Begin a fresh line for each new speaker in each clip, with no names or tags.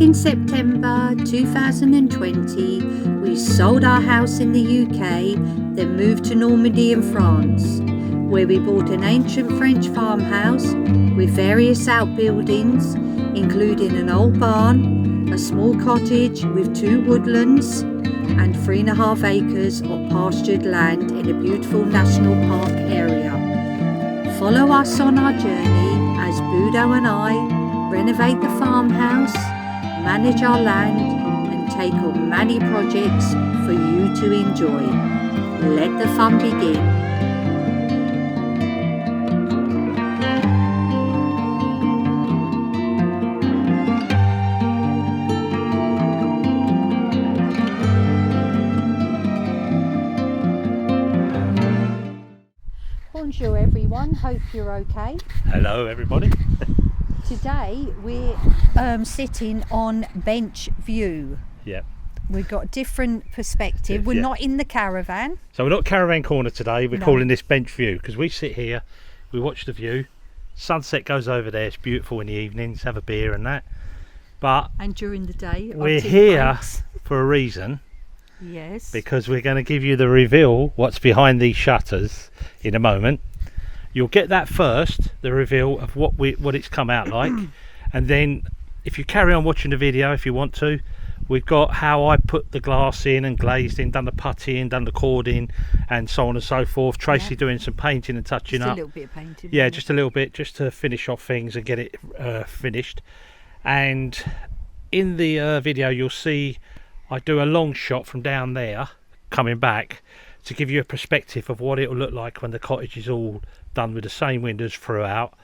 in September 2020, we sold our house in the UK, then moved to Normandy in France, where we bought an ancient French farmhouse with various outbuildings, including an old barn, a small cottage with 2 woodlands, and 3.5 acres of pastured land in a beautiful national park area. Follow us on our journey as Budo and I renovate the farmhouse, manage our land, and take on many projects for you to enjoy. Let the fun begin. Bonjour everyone, hope you're okay.
Hello everybody.
Today we're sitting on bench view.
Yep.
We've got different perspective. We're not in the caravan.
So we're not caravan corner today, we're
No.
calling this bench view because we sit here, we watch the view, sunset goes over there, it's beautiful in the evenings, have a beer and that. But
And during the day,
we're here for a reason.
Yes.
Because we're going to give you the reveal what's behind these shutters in a moment. You'll get that first, the reveal of what it's come out like, and then if you carry on watching the video if you want to, we've got how I put the glass in and glazed in, done the putty in, done the cording and so on and so forth. Tracy doing some painting and touching
just
up.
a little bit of painting.
Yeah, just a little bit, just to finish off things and get it finished. And in the video you'll see I do a long shot from down there coming back to give you a perspective of what it'll look like when the cottage is all done with the same windows throughout.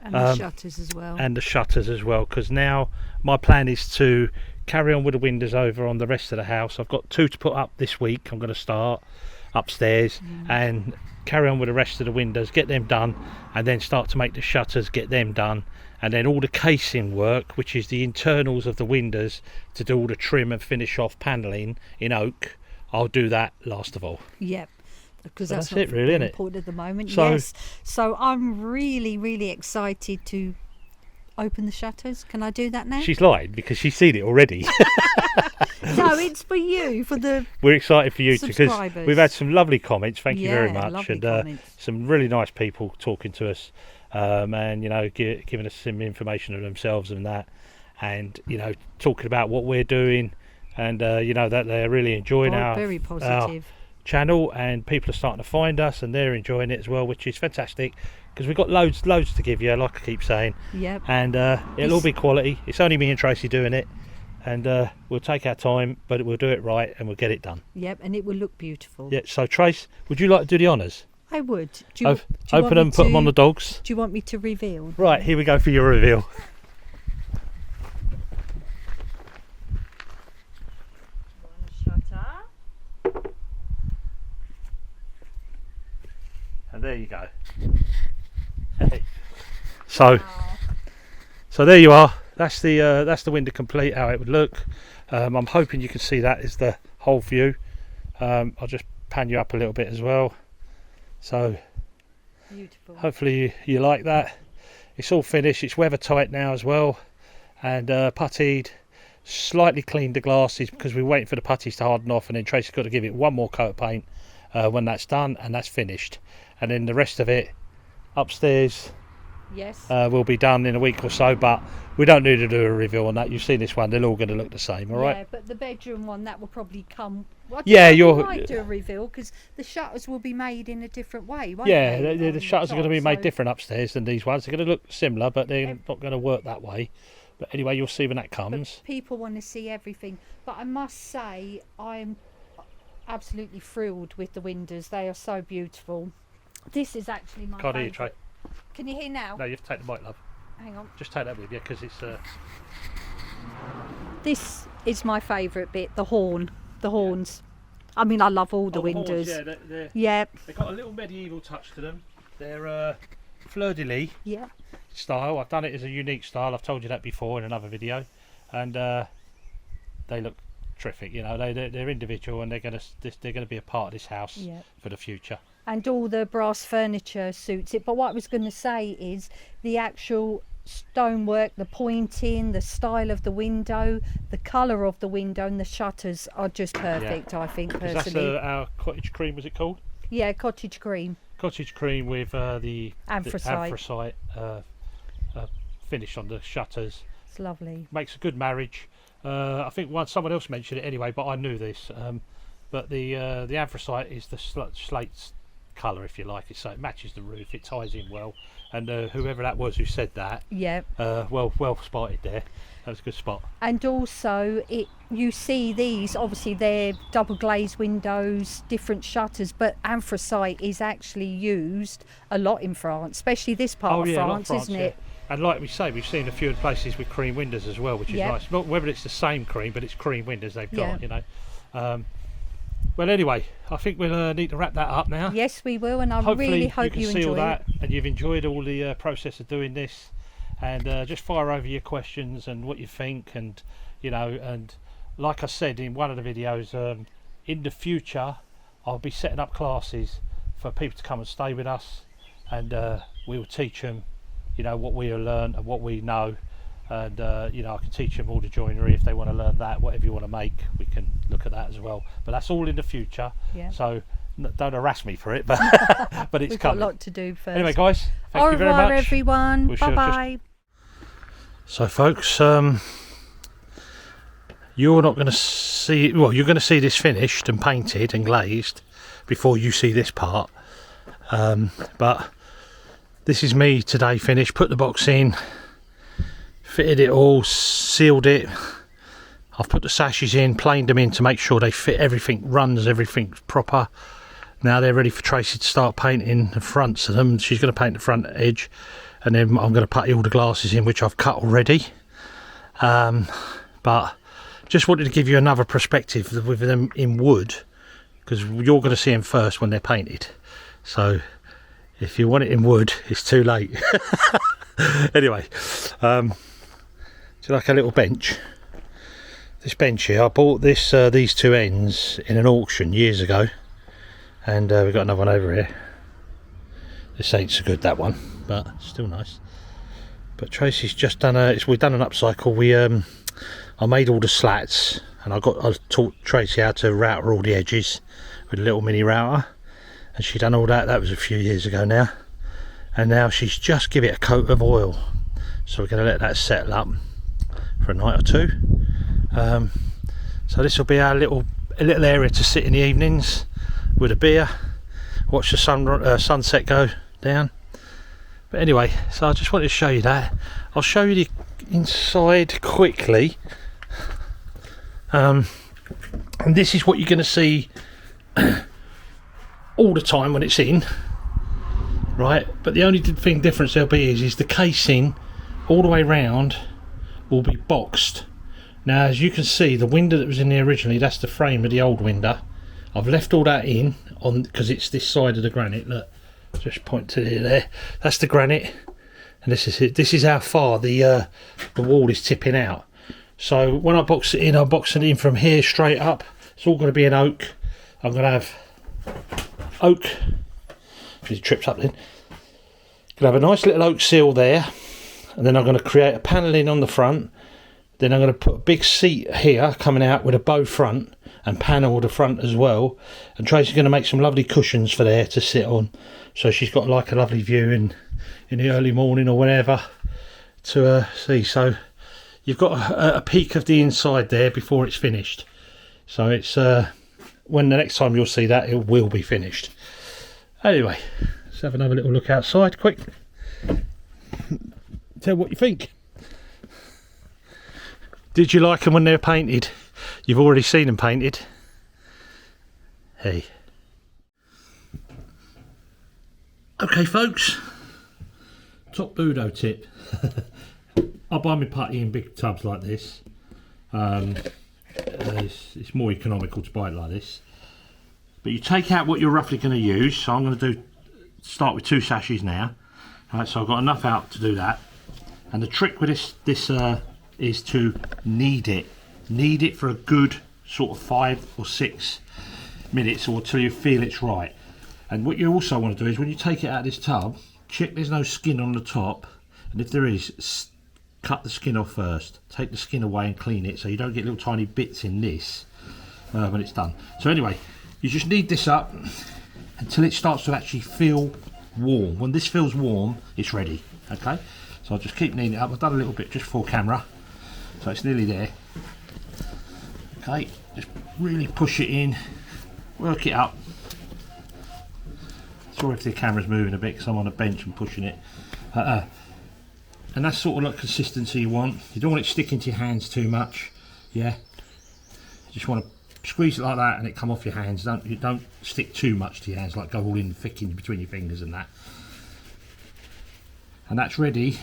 And the shutters as well.
And the shutters as well, because now my plan is to carry on with the windows over on the rest of the house. I've got 2 to put up this week. I'm going to start upstairs and carry on with the rest of the windows, get them done, and then start to make the shutters, get them done, and then all the casing work, which is the internals of the windows, to do all the trim and finish off panelling in oak. I'll do that last of all.
Yep. Because
So
that's
that's it, really, isn't it?
important at the moment.
So-
Yes. So I'm really excited to open the shutters. Can I do that now?
She's lied because she's seen it already.
No, it's for you, for the
We're excited for you too, because
subscribers.
we've had some lovely comments. Thank you very
Yeah,
much,
lovely
and
comments.
some really nice people talking to us, and you know, giving us some information of themselves and that, and you know, talking about what we're doing, and you know, that they're really enjoying our
very positive.
channel, and people are starting to find us and they're enjoying it as well, which is fantastic because we've got loads to give you, like I keep saying.
Yep.
And it'll all be quality. It's only me and Tracy doing it, and we'll take our time, but we'll do it right and we'll get it done.
Yep, and it will look beautiful.
Yeah, so Trace, would you like to do the honours?
I would. Do you
Open
want
them,
me
put them on the dogs.
Do you want me to reveal?
Right, here we go for your reveal.
Shutter.
And there you go. Hey. So there you are. That's the window complete, how it would look. I'm hoping you can see that is the whole view. I'll just pan you up a little bit as well. So
Beautiful.
hopefully you like that. It's all finished. It's weather tight now as well, and puttied. Slightly cleaned the glasses because we're waiting for the putties to harden off, and then Tracy's got to give it one more coat of paint when that's done, and that's finished. And then the rest of it upstairs
Yes.
will be done in a week or so, but we don't need to do a review on that. You've seen this one, they're all going to look the same, all right?
Yeah, but the bedroom one, that will probably come. Well,
Yeah,
you
you're-
might do a reveal because the shutters will be made in a different way, won't
Yeah,
they?
the
on
shutters are going to
top,
be made
so-
different upstairs than these ones. They're going to look similar, but they're not going to work that way. But anyway, you'll see when that comes.
But people want to see everything. But I must say, I'm absolutely thrilled with the windows. They are so beautiful. This is actually my
Can't hear you,
favourite.
Trey.
Can you hear now?
No, you have to take the mic, love.
Hang on.
Just take that with you because it's...
This is my favourite bit, the horn. The horns. I mean, I love all the windows.
Horns, yeah,
Yeah.
they've got a little medieval touch to them. They're fleur-de-lis
Yeah.
style. I've done it as a unique style. I've told you that before in another video, and they look terrific. You know, they're individual, and they're going to be a part of this house for the future.
And all the brass furniture suits it. But what I was going to say is the actual stonework, the pointing, the style of the window, the colour of the window, and the shutters are just perfect. I think personally.
That's our cottage cream, was it called?
Yeah, cottage cream.
Cottage cream with the
Anthracite
finish on the shutters.
It's lovely.
Makes a good marriage. I think someone else mentioned it anyway, but I knew this. But the anthracite is the slate colour, if you like it, so it matches the roof. It ties in well. And whoever that was who said that,
yeah,
well spotted there. That was a good spot.
And also, you see these, obviously they're double glazed windows, different shutters, but anthracite is actually used a lot in France, especially this part of France, isn't it?
And like we say, we've seen a few places with cream windows as well, which is nice. Not whether it's the same cream, but it's cream windows they've got, you know. Well, anyway, I think we'll need to wrap that up now.
Yes, we will, and I really hope you enjoy
that, and you've enjoyed all the process of doing this. And just fire over your questions and what you think, and you know, and like I said in one of the videos, in the future I'll be setting up classes for people to come and stay with us, and we will teach them, you know, what we have learned and what we know, and you know, I can teach them all the joinery if they want to learn that. Whatever you want to make, we can look at that as well, but that's all in the future. So don't harass me for it, but but it's coming.
We've got a lot to do first.
Anyway guys, thank you very much.
Au revoir everyone. Bye bye.
So folks, you're not going to see, well, you're going to see this finished and painted and glazed before you see this part, but this is me today finished. Put the box in, fitted it all, sealed it. I've put the sashes in, planed them in to make sure they fit everything, runs everything proper. Now they're ready for Tracy to start painting the fronts of them. She's going to paint the front edge, and then I'm going to put all the glasses in, which I've cut already. But just wanted to give you another perspective with them in wood, because you're going to see them first when they're painted. So if you want it in wood, it's too late. Anyway, do you like a little bench? This bench here, I bought this these two ends in an auction years ago, and we've got another one over here. This ain't so good, that one, but still nice. But Tracy's just done we've done an upcycle. I made all the slats, and I taught Tracy how to router all the edges with a little mini router, and she done all that. That was a few years ago now, and now she's just give it a coat of oil. So we're going to let that settle up for a night or two. So this will be our little area to sit in the evenings with a beer, watch the sunset go down. But anyway, so I just wanted to show you that. I'll show you the inside quickly, and this is what you're going to see all the time when it's in, right? But the only difference there'll be is the casing all the way round will be boxed. Now, as you can see, the window that was in there originally, that's the frame of the old window. I've left all that in on because it's this side of the granite. Look, just point to there. That's the granite, and this is it. This is how far the wall is tipping out. So when I box it in, I'll box it in from here straight up. It's all going to be an oak. I'm going to have oak. It trips up then. Going to have a nice little oak seal there, and then I'm going to create a panelling on the front. Then I'm going to put a big seat here coming out with a bow front and panel the front as well. And Tracy's going to make some lovely cushions for there to sit on, so she's got like a lovely view in the early morning or whenever to see. So you've got a peek of the inside there before it's finished. So it's when the next time you'll see that, it will be finished. Anyway, let's have another little look outside quick. Tell what you think. Did you like them when they're painted? You've already seen them painted. Hey. Okay folks, top Budo tip. I buy my putty in big tubs like this. It's more economical to buy it like this. But you take out what you're roughly going to use. So I'm going to start with 2 sashes now. Right, so I've got enough out to do that. And the trick with this is to knead it for a good sort of 5 or 6 minutes, or till you feel it's right. And what you also want to do is when you take it out of this tub, check there's no skin on the top, and if there is, cut the skin off first. Take the skin away and clean it so you don't get little tiny bits in this when it's done. So anyway, you just knead this up until it starts to actually feel warm. When this feels warm, it's ready. Okay, so I'll just keep kneading it up. I've done a little bit just for camera, so it's nearly there. Okay, just really push it in, work it up. Sorry if the camera's moving a bit because I'm on a bench and pushing it. And that's sort of like consistency you want. You don't want it sticking to your hands too much. Yeah, you just want to squeeze it like that and it come off your hands. Don't stick too much to your hands, like go all in thick in between your fingers and that. And that's ready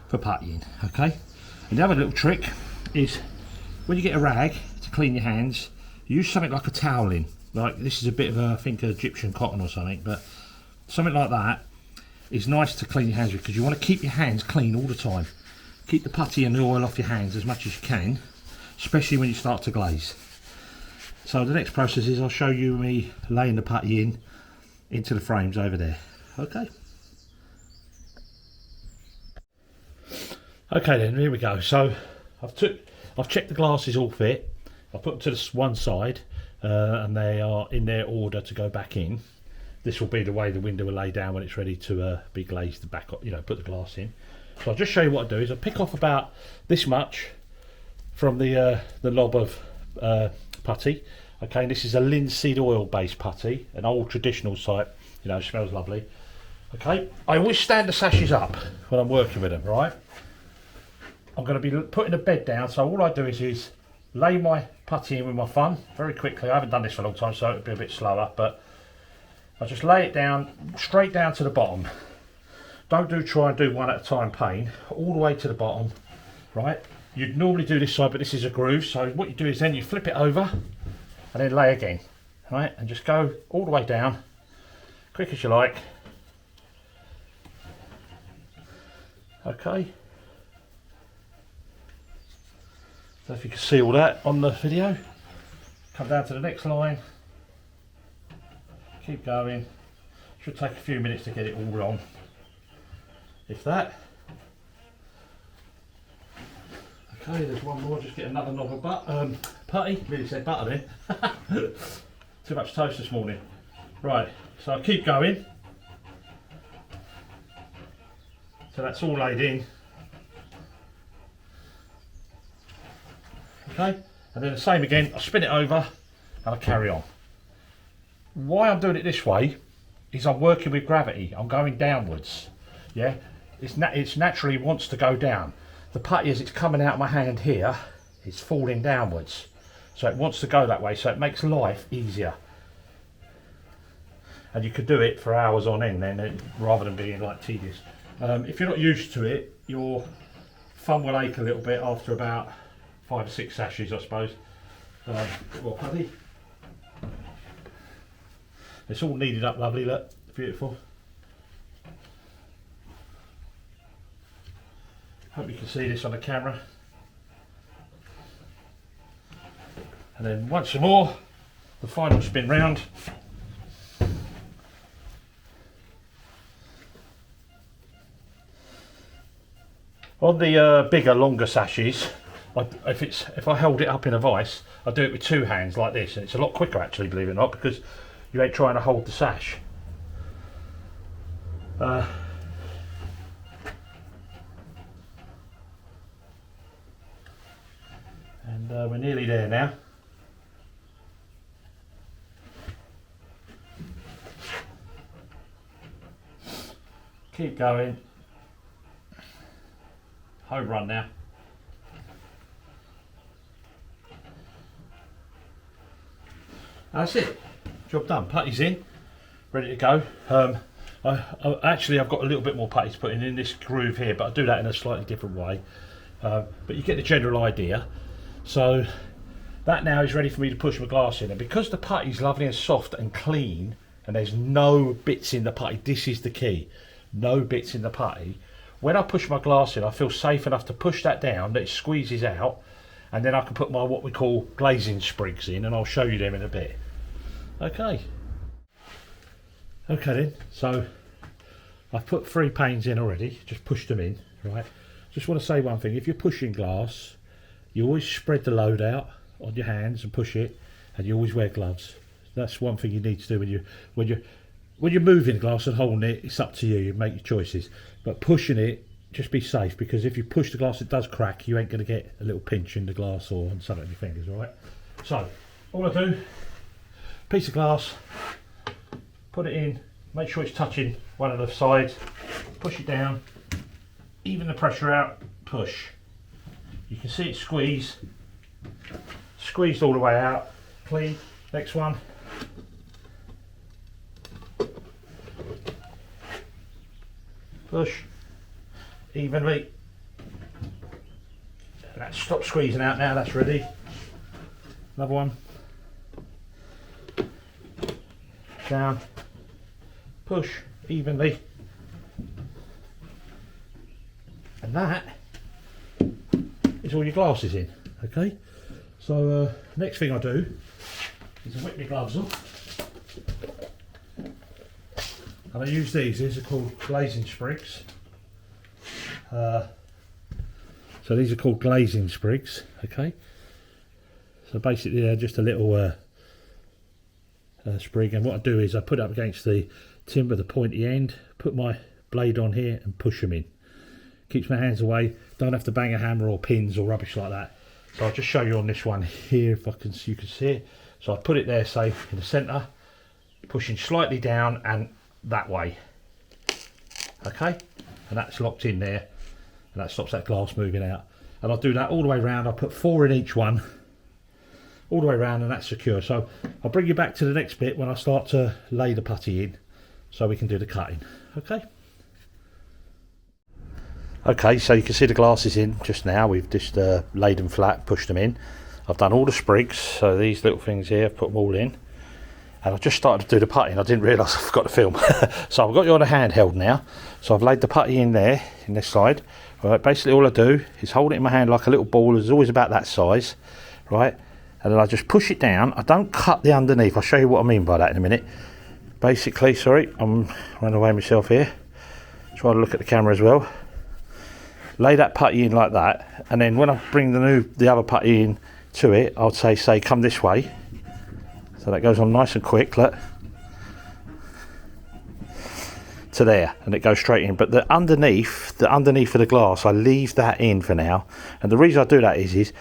for puttying. Okay, and the other little trick is when you get a rag to clean your hands, use something like a toweling. Like this is a bit of I think Egyptian cotton or something, but something like that is nice to clean your hands with, because you want to keep your hands clean all the time. Keep the putty and the oil off your hands as much as you can, especially when you start to glaze. So the next process is I'll show you me laying the putty into the frames over there. Okay. Okay then, here we go. So I've checked the glasses all fit. I've put them to the one side and they are in their order to go back in. This will be the way the window will lay down when it's ready to be glazed back up, put the glass in. So I'll just show you what I do is I pick off about this much from the knob of putty. Okay, and this is a linseed oil based putty, an old traditional type, smells lovely. Okay, I always stand the sashes up when I'm working with them, right? I'm going to be putting the bed down, so all I do is lay my putty in with my thumb very quickly. I haven't done this for a long time, so it'll be a bit slower, but I just lay it down, straight down to the bottom. Don't try and do one at a time pane, all the way to the bottom, right? You'd normally do this side, but this is a groove, so what you do is then you flip it over and then lay again, right? And just go all the way down, quick as you like. Okay. So if you can see all that on the video, come down to the next line, keep going. Should take a few minutes to get it all on, if that. Okay, there's one more, just get another knob of putty, nearly said butter then. Too much toast this morning. Right, so I keep going. So that's all laid in. Okay, and then the same again, I spin it over and I carry on. Why I'm doing it this way is I'm working with gravity, I'm going downwards. Yeah, it's naturally wants to go down. The putty, as it's coming out of my hand here, it's falling downwards. So it wants to go that way, so it makes life easier. And you could do it for hours on end then, rather than being like tedious. If you're not used to it, your thumb will ache a little bit after about 5 or 6 sashes, I suppose. Well, putty. It's all kneaded up lovely, look, beautiful. Hope you can see this on the camera. And then once more, the final spin round. On the bigger, longer sashes, if I held it up in a vice, I do it with 2 hands like this, and it's a lot quicker actually, believe it or not, because you ain't trying to hold the sash. And we're nearly there now. Keep going. Home run now. That's it. Job done. Putty's in, ready to go. I've got a little bit more putty to put in this groove here, but I'll do that in a slightly different way. But you get the general idea. So that now is ready for me to push my glass in, and because the putty's lovely and soft and clean, and there's no bits in the putty, this is the key. No bits in the putty. When I push my glass in, I feel safe enough to push that down, that it squeezes out, and then I can put my what we call glazing sprigs in, and I'll show you them in a bit. Okay then, so I've put 3 panes in already, just pushed them in, right? Just want to say one thing, if you're pushing glass, you always spread the load out on your hands and push it, and you always wear gloves. That's one thing you need to do when you're moving glass and holding it. It's up to you, you make your choices. But pushing it, just be safe, because if you push the glass it does crack, you ain't going to get a little pinch in the glass or on some of your fingers, alright? So, all I do, piece of glass, put it in, make sure it's touching one of the sides, push it down, even the pressure out, push. You can see it squeezed all the way out, clean. Next one. Push evenly. That stopped squeezing out now, that's ready. Another one. Down. Push evenly. And that is all your glasses in, okay? So next thing I do is I whip my gloves off. And I use these are called glazing sprigs. So these are called glazing sprigs, okay? So basically they're just a little sprig, and what I do is I put it up against the timber, the pointy end, put my blade on here and push them in. Keeps my hands away, don't have to bang a hammer or pins or rubbish like that. So I'll just show you on this one here if you can see it. So I put it there, say in the centre, pushing slightly down and that way, okay, and that's locked in there, and that stops that glass moving out. And I'll do that all the way around. I'll put 4 in each one, all the way around, and that's secure. So I'll bring you back to the next bit when I start to lay the putty in, so we can do the cutting. Okay, so you can see the glasses in just now. We've just laid them flat, pushed them in. I've done all the sprigs, so these little things here, I've put them all in. And I just started to do the puttying. I didn't realise I forgot to film. So I've got you on a handheld now. So I've laid the putty in there, in this side. Right, basically all I do is hold it in my hand like a little ball. It's always about that size, right? And then I just push it down. I don't cut the underneath. I'll show you what I mean by that in a minute. Basically, sorry, I'm running away myself here. Try to look at the camera as well. Lay that putty in like that, and then when I bring the other putty in to it, I'll say come this way. So that goes on nice and quick, look, to there, and it goes straight in. But the underneath of the glass, I leave that in for now. And the reason I do that is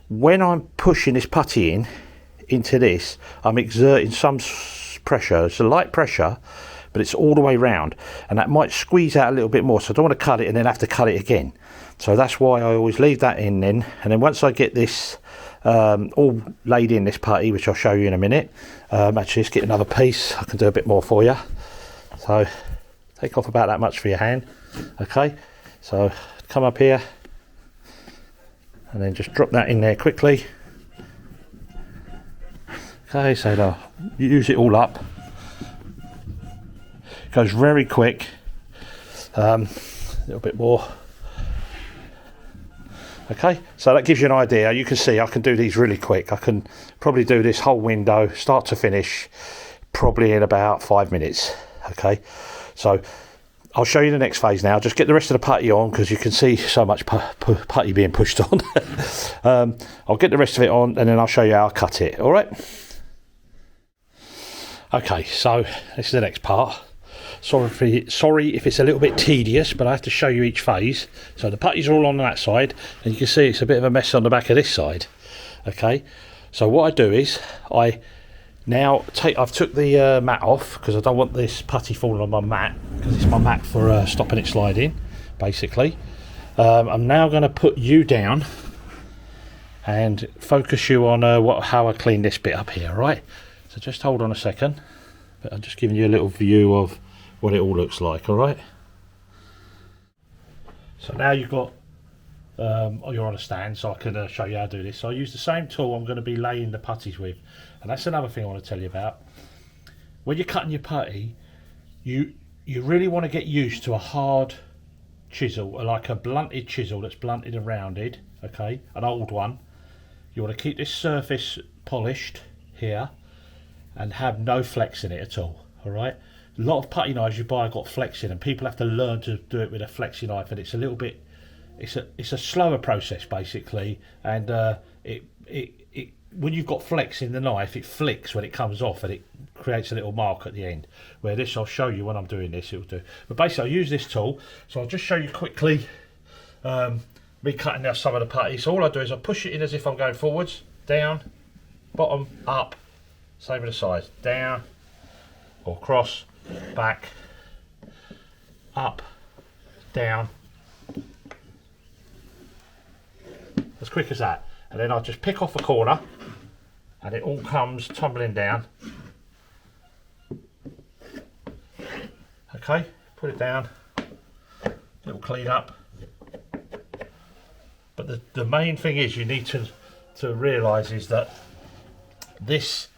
when I'm pushing this putty into this, I'm exerting some pressure. It's a light pressure, but it's all the way round, and that might squeeze out a little bit more. So I don't want to cut it and then have to cut it again. So that's why I always leave that in then, and then once I get this all laid in, this putty, which I'll show you in a minute, actually let's get another piece, I can do a bit more for you. So take off about that much for your hand, okay? So come up here and then just drop that in there quickly. Okay, so now use it all up. It goes very quick. A little bit more. Okay, so that gives you an idea. You can see I can do these really quick. I can probably do this whole window start to finish probably in about 5 minutes. Okay, so I'll show you the next phase now. Just get the rest of the putty on, because you can see so much putty being pushed on. I'll get the rest of it on, and then I'll show you how I cut it. All right. Okay, so this is the next part. Sorry if it's a little bit tedious, but I have to show you each phase. So the putties are all on that side, and you can see it's a bit of a mess on the back of this side. Okay, so what I do is I've took the mat off, because I don't want this putty falling on my mat, because it's my mat for stopping it sliding, basically. I'm now going to put you down and focus you on how I clean this bit up here, right? So just hold on a second, but I'm just giving you a little view of what it all looks like. All right, so now you've got you're on a stand, so I can show you how to do this. So I use the same tool I'm going to be laying the putties with, and that's another thing I want to tell you about. When you're cutting your putty, you really want to get used to a hard chisel, like a blunted chisel that's blunted and rounded. Okay, an old one. You want to keep this surface polished here and have no flex in it at all. All right, A lot of putty knives you buy got flexing, and people have to learn to do it with a flexi knife, and it's a little bit, it's a slower process basically, and when you've got flex in the knife, it flicks when it comes off, and it creates a little mark at the end. Where this, I'll show you when I'm doing this, it'll do. But basically, I use this tool, so I'll just show you quickly me cutting now some of the putty. So all I do is I push it in as if I'm going forwards, down, bottom, up, same with the sides, down, or cross, back, up, down, as quick as that. And then I'll just pick off a corner, and it all comes tumbling down. Okay, put it down, little clean up. But the main thing is you need to realise is that this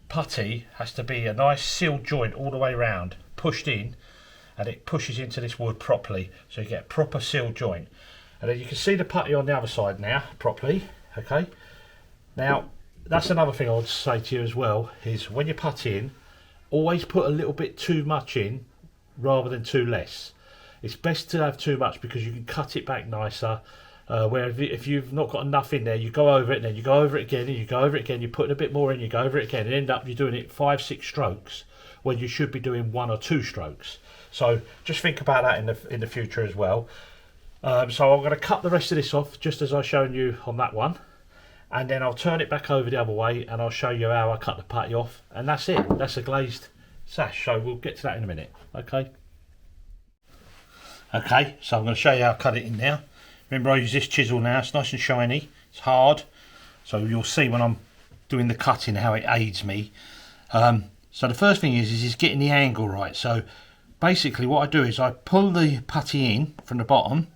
putty has to be a nice sealed joint all the way round, pushed in, and it pushes into this wood properly, so you get a proper sealed joint. And then you can see the putty on the other side now properly. Okay, now that's another thing I would say to you as well, is when you put in, always put a little bit too much in rather than too less. It's best to have too much because you can cut it back nicer. Where if you've not got enough in there, you go over it, and then you go over it again, and you go over it again, you put a bit more in, you go over it again, and end up you're doing it 5-6 strokes when you should be doing 1 or 2 strokes. So just think about that in the future as well. So I'm going to cut the rest of this off just as I've shown you on that one, and then I'll turn it back over the other way and I'll show you how I cut the putty off, and that's it. That's a glazed sash, so we'll get to that in a minute. Okay, so I'm going to show you how I cut it in now. Remember, I use this chisel now, it's nice and shiny, it's hard, so you'll see when I'm doing the cutting how it aids me. So the first thing is getting the angle right. So basically what I do is I pull the putty in from the bottom,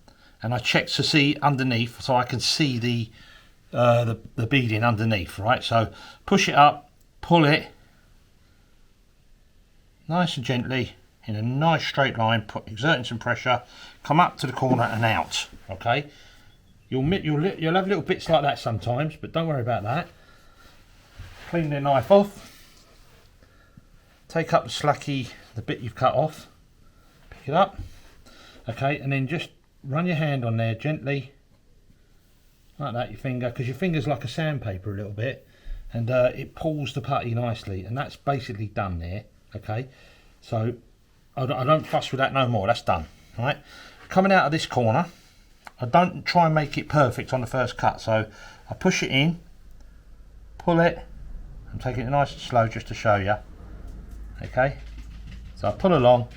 and I check to see underneath, so I can see the beading underneath, right? So push it up, pull it nice and gently in a nice straight line, exerting some pressure, come up to the corner and out. Okay, you'll have little bits like that sometimes, but don't worry about that. Clean the knife off, take up the bit you've cut off, pick it up, okay, and then just run your hand on there gently, like that, your finger, because your finger's like a sandpaper a little bit, and it pulls the putty nicely, and that's basically done there. Okay, so I don't fuss with that no more, that's done. Right, coming out of this corner, I don't try and make it perfect on the first cut, so I push it in, pull it, I'm taking it nice and slow just to show you. Okay, so I pull along,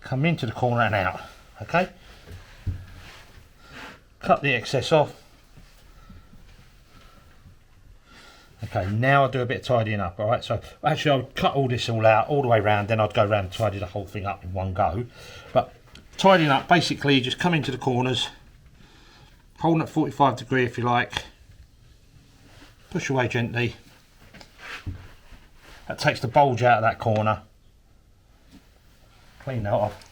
come into the corner and out. Okay, cut the excess off. Okay, now I'll do a bit of tidying up. Alright, so actually I'll cut all this all out all the way around, then I'd go around and tidy the whole thing up in one go. But tidying up, basically you just come into the corners, holding at 45 degree if you like, push away gently. That takes the bulge out of that corner. Clean that off.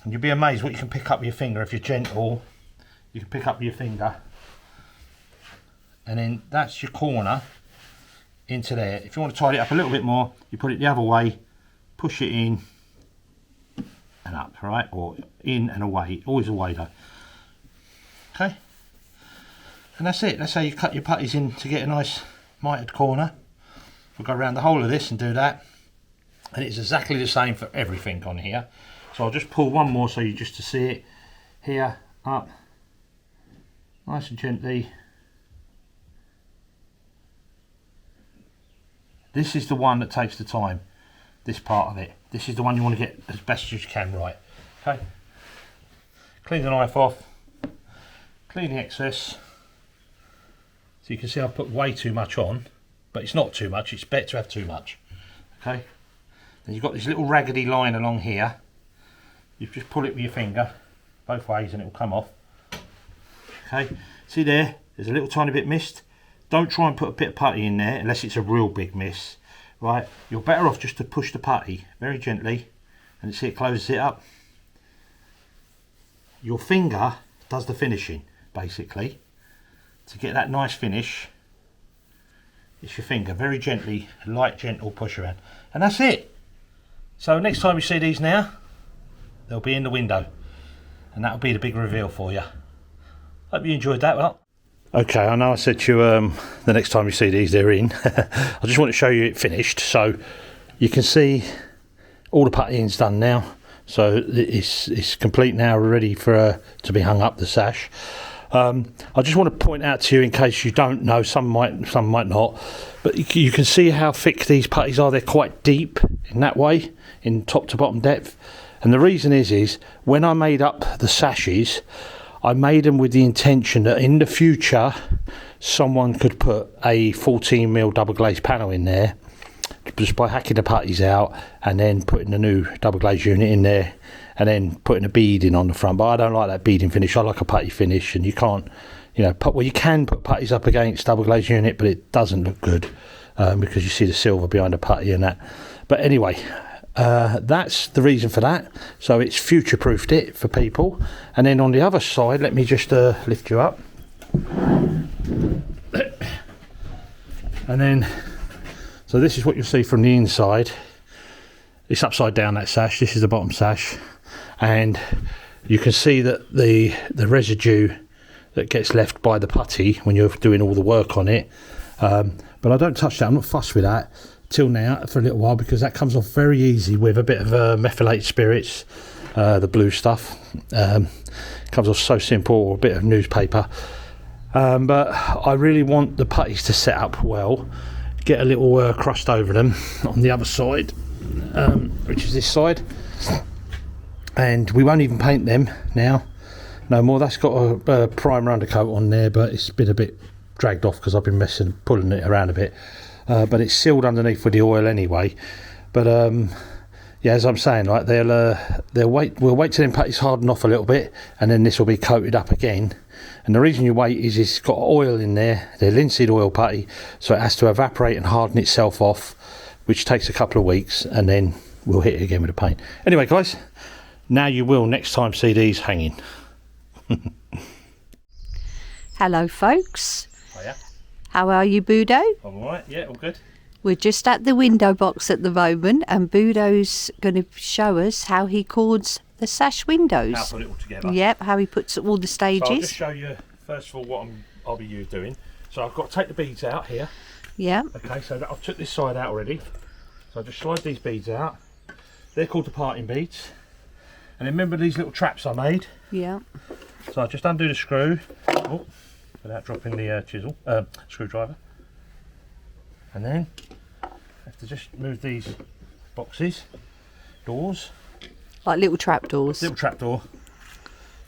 And you'll be amazed what you can pick up with your finger if you're gentle. You can pick up with your finger. And then that's your corner into there. If you want to tidy it up a little bit more, you put it the other way, push it in and up, right? Or in and away, always away though. Okay, and that's it. That's how you cut your putties in to get a nice mitered corner. We'll go around the whole of this and do that, and it's exactly the same for everything on here. So I'll just pull one more so you just to see it. Here, up, nice and gently. This is the one that takes the time, this part of it. This is the one you want to get as best as you can right. Okay, clean the knife off, clean the excess. So you can see I've put way too much on, but it's not too much, it's better to have too much. Okay, then you've got this little raggedy line along here. You just pull it with your finger both ways and it will come off. Okay, see there's a little tiny bit missed. Don't try and put a bit of putty in there unless it's a real big miss, right? You're better off just to push the putty very gently, and see it closes it up. Your finger does the finishing basically. To get that nice finish, it's your finger, very gently, light, gentle push around, and that's it. So next time you see these now, they'll be in the window, and that'll be the big reveal for you. Hope you enjoyed that. Well, okay, I know I said to you the next time you see these they're in. I just want to show you it finished, so you can see all the puttying's done now, so it's complete now, ready for to be hung up, the sash. I just want to point out to you, in case you don't know, some might not, but you can see how thick these putties are. They're quite deep in that way, in top to bottom depth, and the reason is when I made up the sashes, I made them with the intention that in the future someone could put a 14mm double glazed panel in there just by hacking the putties out and then putting the new double glazed unit in there and then putting a beading on the front. But I don't like that beading finish. I like a putty finish, and you can't, well, you can put putties up against double glazed unit, but it doesn't look good because you see the silver behind the putty and that. But anyway, that's the reason for that. So it's future proofed it for people. And then on the other side, let me just lift you up, and then so this is what you'll see from the inside. It's upside down, that sash. This is the bottom sash, and you can see that the residue that gets left by the putty when you're doing all the work on it, but I don't touch that. I'm not fussed with that till now for a little while, because that comes off very easy with a bit of methylated spirits, the blue stuff. Comes off so simple, or a bit of newspaper. But I really want the putties to set up well, get a little crust over them on the other side, which is this side, and we won't even paint them now no more. That's got a primer undercoat on there, but it's been a bit dragged off because I've been pulling it around a bit. But it's sealed underneath with the oil anyway. But yeah, as I'm saying, like we'll wait till them putties harden off a little bit, and then this will be coated up again. And the reason you wait is it's got oil in there. They're linseed oil putty, so it has to evaporate and harden itself off, which takes a couple of weeks, and then we'll hit it again with the paint. Anyway, guys, now you will next time see these hanging.
Hello, folks.
Hiya.
How are you, Budo?
All right, yeah, all good.
We're just at the window box at the moment, and Budo's going to show us how he cords the sash windows.
How to put it all together.
Yep, how he puts all the stages.
So I'll just show you first of all what I'll be doing. So I've got to take the beads out here.
Yeah.
Okay, so I've took this side out already. So I just slide these beads out. They're called the parting beads. And then remember these little traps I made?
Yeah.
So I just undo the screw, without dropping the screwdriver. And then I have to just move these doors.
Like little trapdoors.
Little trapdoor.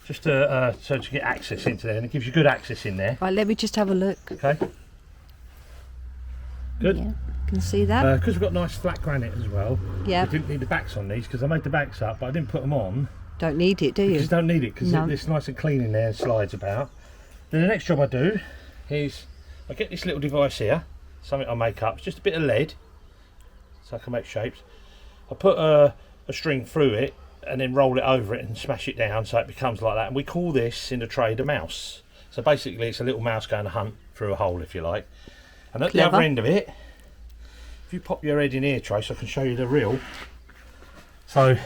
Just so to get access into there, and it gives you good access in there.
Right, let me just have a look.
Okay. Good.
Yeah, can see that.
Because we've got nice flat granite as well.
Yeah.
I didn't need the backs on these because I made the backs up, but I didn't put them on.
Don't need it, do you?
You just don't need it because
No.
it's nice and clean in there and slides about. Then the next job I do is I get this little device here, something I make up. It's just a bit of lead, so I can make shapes. I put a string through it and then roll it over it and smash it down so it becomes like that. And we call this in the trade a mouse. So basically it's a little mouse going to hunt through a hole, if you like. And at
Clever.
the other end of it, if you pop your head in here, Trace, I can show you the reel. So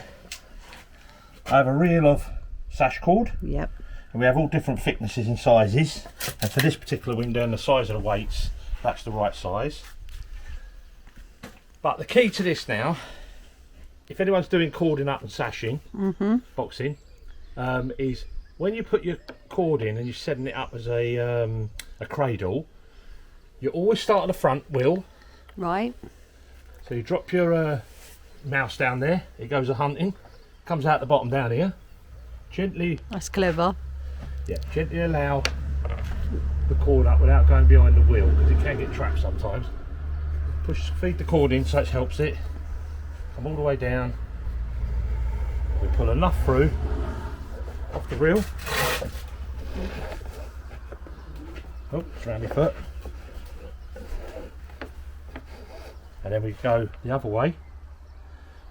I have a reel of sash cord.
Yep.
And we have all different thicknesses and sizes. And for this particular window and the size of the weights, that's the right size. But the key to this now, if anyone's doing cording up and sashing, boxing, is when you put your cord in and you're setting it up as a cradle, you always start at the front wheel.
Right.
So you drop your mouse down there, it goes a hunting, comes out the bottom down here. Gently,
That's clever.
yeah, gently allow the cord up without going behind the wheel, because it can get trapped sometimes. Feed the cord in so it helps it. Come all the way down. We pull enough through off the reel. Oh, it's around my foot. And then we go the other way.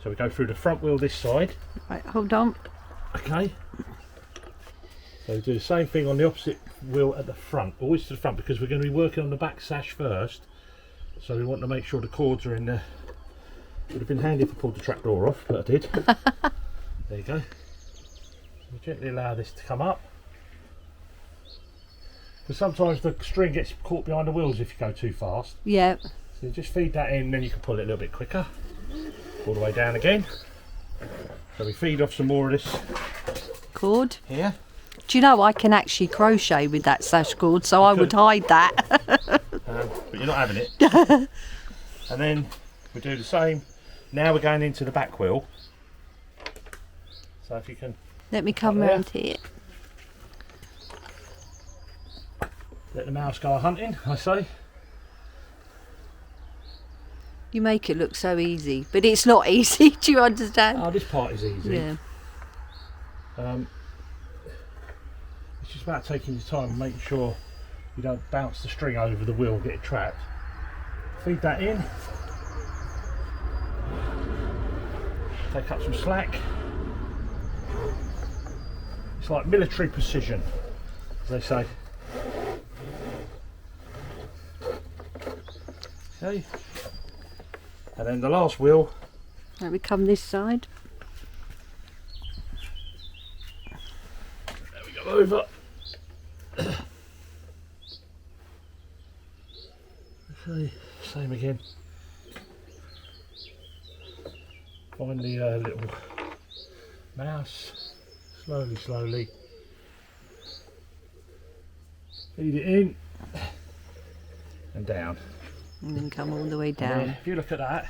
So we go through the front wheel this side.
Right, hold on.
Okay. So we do the same thing on the opposite wheel at the front, always to the front, because we're going to be working on the back sash first. So we want to make sure the cords are in there. Would have been handy if I pulled the trap door off, but I did. There you go. We gently allow this to come up. Because sometimes the string gets caught behind the wheels if you go too fast.
Yep.
So just feed that in, then you can pull it a little bit quicker. All the way down again. So we feed off some more of this
Cord.
here.
Do you know I can actually crochet with that sash cord, so I would hide that.
But you're not having it. And then we do the same. Now we're going into the back wheel. So if you can...
Let me come round here.
Let the mouse go hunting, I say.
You make it look so easy, but it's not easy, do you understand?
Oh, this part is easy.
Yeah.
It's just about taking your time and making sure you don't bounce the string over the wheel and get it trapped. Feed that in. Take up some slack. It's like military precision, as they say. Okay. And then the last wheel.
Let me come this side.
There we go over. Okay, same again. Find the little mouse. Slowly. Feed it in. And down.
And then come all the way
And
down.
then if you look at that,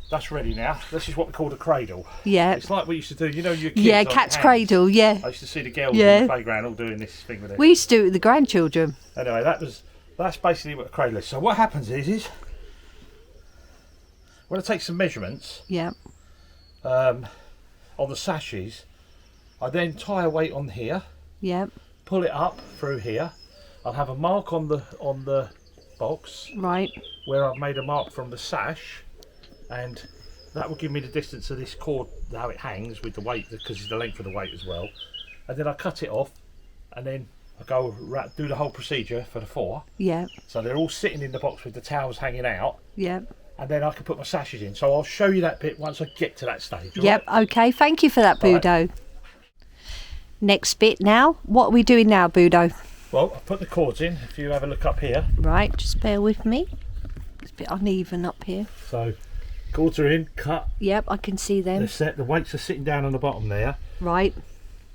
that's ready now. This is what we call the cradle.
Yeah.
It's like we used to do, you know, your kids
Yeah,
on
cat's
hands.
cradle, yeah.
I used to see the girls
Yeah.
in the playground all doing this thing with it.
We used to do it with the grandchildren.
Anyway, that's basically what the cradle is. So what happens is when I take some measurements
Yeah.
on the sashes, I then tie a weight on here,
Yeah.
pull it up through here. I'll have a mark on the box
Right.
where I've made a mark from the sash, and that will give me the distance of this cord, how it hangs with the weight, because it's the length of the weight as well. And then I cut it off, and then I go do the whole procedure for the 4.
Yeah.
So they're all sitting in the box with the towels hanging out,
Yeah.
and then I can put my sashes in. So I'll show you that bit once I get to that stage.
Yep.
Right?
Okay. Thank you for that,
Right.
Budo. Next bit now. What are we doing now, Budo?
Well, I've put the cords in. If you have a look up here.
Right. Just bear with me. It's a bit uneven up here.
So cords are in, cut.
Yep. I can see
They're
them.
set. The weights are sitting down on the bottom there.
Right.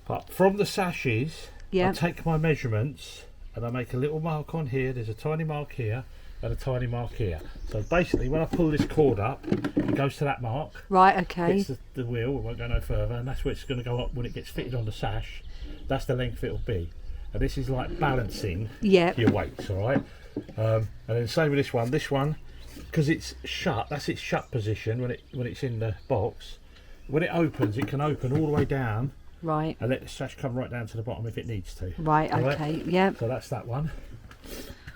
But from the sashes,
Yeah.
I take my measurements and I make a little mark on here. There's a tiny mark here and a tiny mark here. So basically, when I pull this cord up, it goes to that mark.
Right. Okay.
Hits the wheel. It won't go no further, and that's where it's going to go up when it gets fitted on the sash. That's the length it'll be. And this is like balancing
Yeah.
your weights, all right? And then same with this one. This one, because it's shut, that's its shut position when it's in the box. When it opens, it can open all the way down
Right.
and let the sash come right down to the bottom if it needs to.
Right.
All
Okay. Yep.
So that's that one.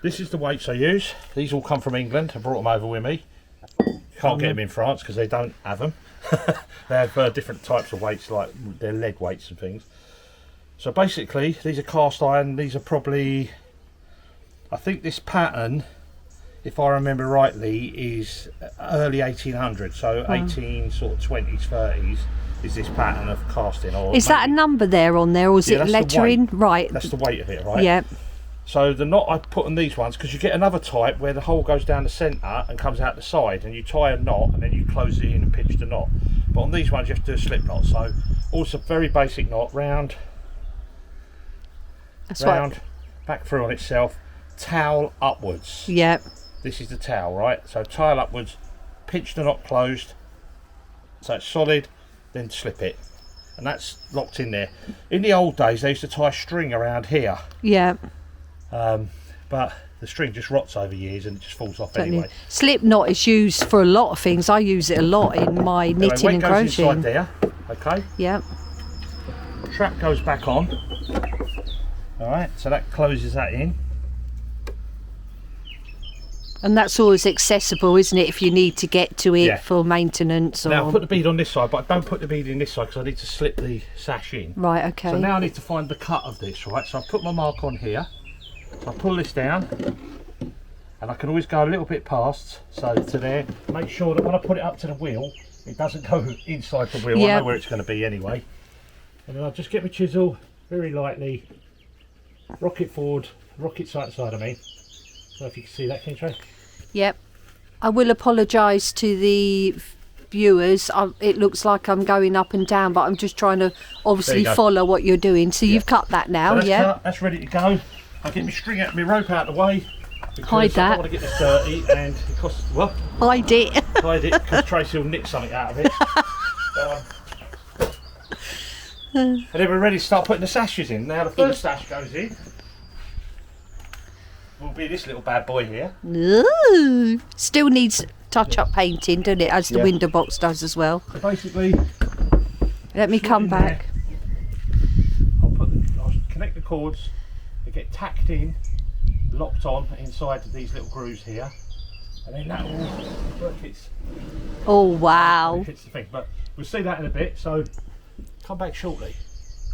This is the weights I use. These all come from England. I brought them over with me. Can't get them in France because they don't have them. They have different types of weights, like they're lead weights and things. So basically, these are cast iron. These are probably, I think this pattern, if I remember rightly, is early 1800s. So 18 sort of 20s, 30s is this pattern of casting. Or
Is that a number there on there, or is
Yeah,
it
that's the
lettering?
weight.
Right.
That's the weight of it, right?
Yeah.
So the knot I put on these ones, because you get another type where the hole goes down the centre and comes out the side, and you tie a knot and then you close it in and pinch the knot. But on these ones you have to do a slip knot. So also very basic knot, round,
That's
round, back through on itself, towel upwards.
Yeah.
This is the towel, right? So towel upwards, pinch the knot closed, so it's solid, then slip it. And that's locked in there. In the old days they used to tie string around here.
Yeah.
But the string just rots over years and it just falls off anyway.
Slip knot is used for a lot of things. I use it a lot in my knitting and
weight goes inside
crocheting.
there, okay?
Yeah.
Trap goes back on. Alright, so that closes that in.
And that's always accessible, isn't it, if you need to get to it
Yeah.
for maintenance or...
Now I'll put the bead on this side, but I don't put the bead in this side because I need to slip the sash in.
Right, okay.
So now I need to find the cut of this, right? So I put my mark on here. So I pull this down, and and I can always go a little bit past, so to there, make sure that when I put it up to the wheel, it doesn't go inside the wheel. I know where it's going to be anyway. And then I'll just get my chisel, very lightly, rock it forward, rock it side to side, I mean. So if you can see that, can you, Tracy?
Yep. I will apologise to the viewers. It looks like I'm going up and down, but I'm just trying to obviously follow what you're doing. So you've cut that now,
so that's cut, that's ready to go. I'll get my string out, my rope out of the way.
Hide that.
I don't want to get this dirty, and it costs, what?
Hide it.
Hide it, because Tracy will nick something out of it. And then we're ready to start putting the sashes in. Now the first sash goes in. Will be this little bad boy here.
Ooh. Still needs touch-up painting, doesn't it? As the window box does as well.
So basically,
let me come back.
I'll connect the cords. They get tacked in, locked on inside these little grooves here, and then that will work its.
Oh wow!
Hits the thing, but we'll see that in a bit. So come back shortly.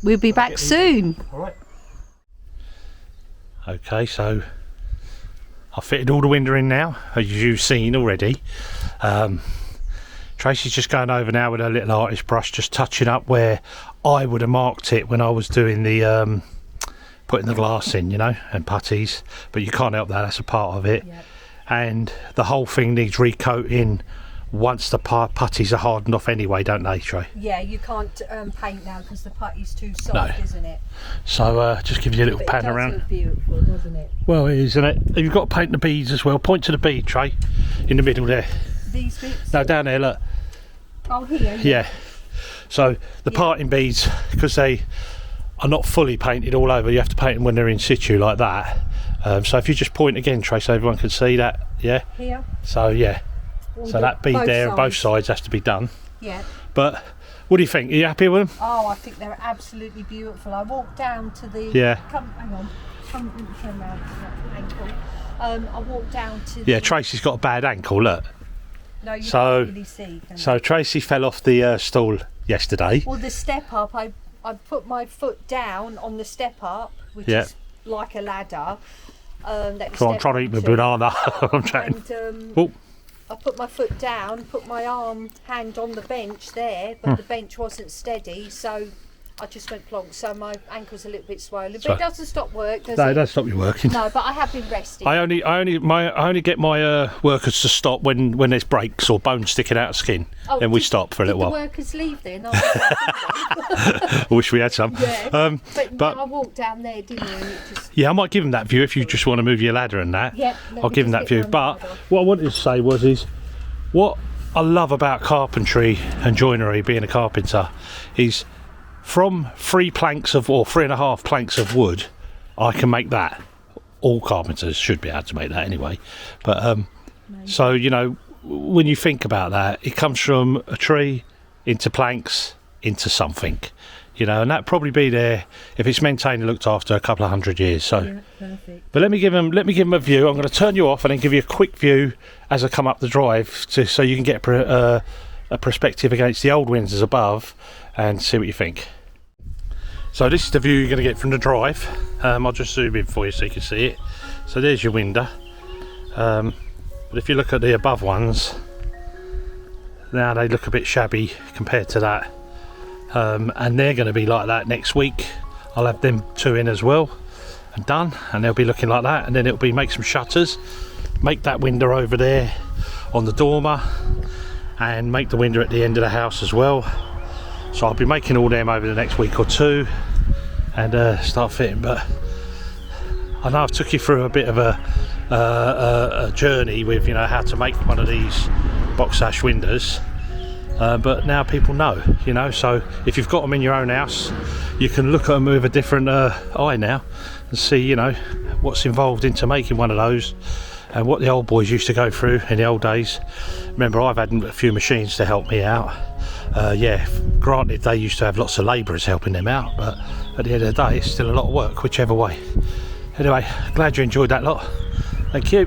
We'll be back soon.
All right. Okay, so I've fitted all the window in now, as you've seen already. Tracy's just going over now with her little artist brush, just touching up where I would have marked it when I was doing the putting the glass in, you know, and putties. But you can't help that, that's a part of it. Yep. And the whole thing needs recoating once the putties are hardened off anyway, don't they, Trey?
Yeah, you can't paint now because the putty's too soft, isn't it?
So just give you a little pan around.
It does look beautiful, doesn't it?
Well, it is, isn't it? You've got to paint the beads as well. Point to the bead, Trey, in the middle there.
These bits?
No, down there, look.
Oh, here?
Yeah. So the parting beads, because they are not fully painted all over, you have to paint them when they're in situ like that. So if you just point again, Trey, so everyone can see that, yeah? Here? So, yeah. So that bead there on both sides has to be done. Yeah. But what do you think? Are you happy with them?
Oh, I think they're absolutely beautiful. I walked down to the...
Yeah.
Hang on. Come around to that ankle. I walked down to...
Yeah, Tracy's got a bad ankle, look.
No, you can't really see.
So Tracy fell off the stool yesterday.
Well, the step up, I put my foot down on the step up, which is like a ladder.
So I'm trying to eat my banana. I'm trying.
And, I put my foot down, put my hand on the bench there, but the bench wasn't steady, so I just went plonk. So my ankle's a little bit swollen, but it doesn't stop work, does it?
No, it doesn't stop you working.
No, but I have been resting.
I only get my workers to stop when there's breaks or bones sticking out of skin. Oh, then we stop for a little while.
The workers leave then?
I wish we had some.
Yeah. But I walked down there, didn't you? And it just...
Yeah, I might give them that view if you just want to move your ladder and that. Yeah, I'll give them that view. But what I wanted to say is what I love about carpentry and joinery, being a carpenter, is from 3 planks of, or 3.5 planks of wood, I can make that. All carpenters should be able to make that anyway. But so, you know, when you think about that, it comes from a tree into planks into something, you know, and that probably be there if it's maintained and looked after a couple of 100 years. So yeah, perfect. But let me give them a view. I'm going to turn you off and then give you a quick view as I come up the drive so you can get a perspective against the old windows above and see what you think. So this is the view you're going to get from the drive. I'll just zoom in for you so you can see it. So there's your window. But if you look at the above ones, now they look a bit shabby compared to that. And they're going to be like that next week. I'll have them 2 in as well and done, and they'll be looking like that. And then it'll be make some shutters, make that window over there on the dormer, and make the window at the end of the house as well. So I'll be making all them over the next week or 2 and start fitting. But I know I've took you through a bit of a journey with, you know, how to make one of these box sash windows. But now people know, you know, so if you've got them in your own house, you can look at them with a different eye now and see, you know, what's involved into making one of those and what the old boys used to go through in the old days. Remember, I've had a few machines to help me out. Yeah, granted they used to have lots of labourers helping them out, but at the end of the day it's still a lot of work whichever way. Anyway, glad you enjoyed that lot. Thank you.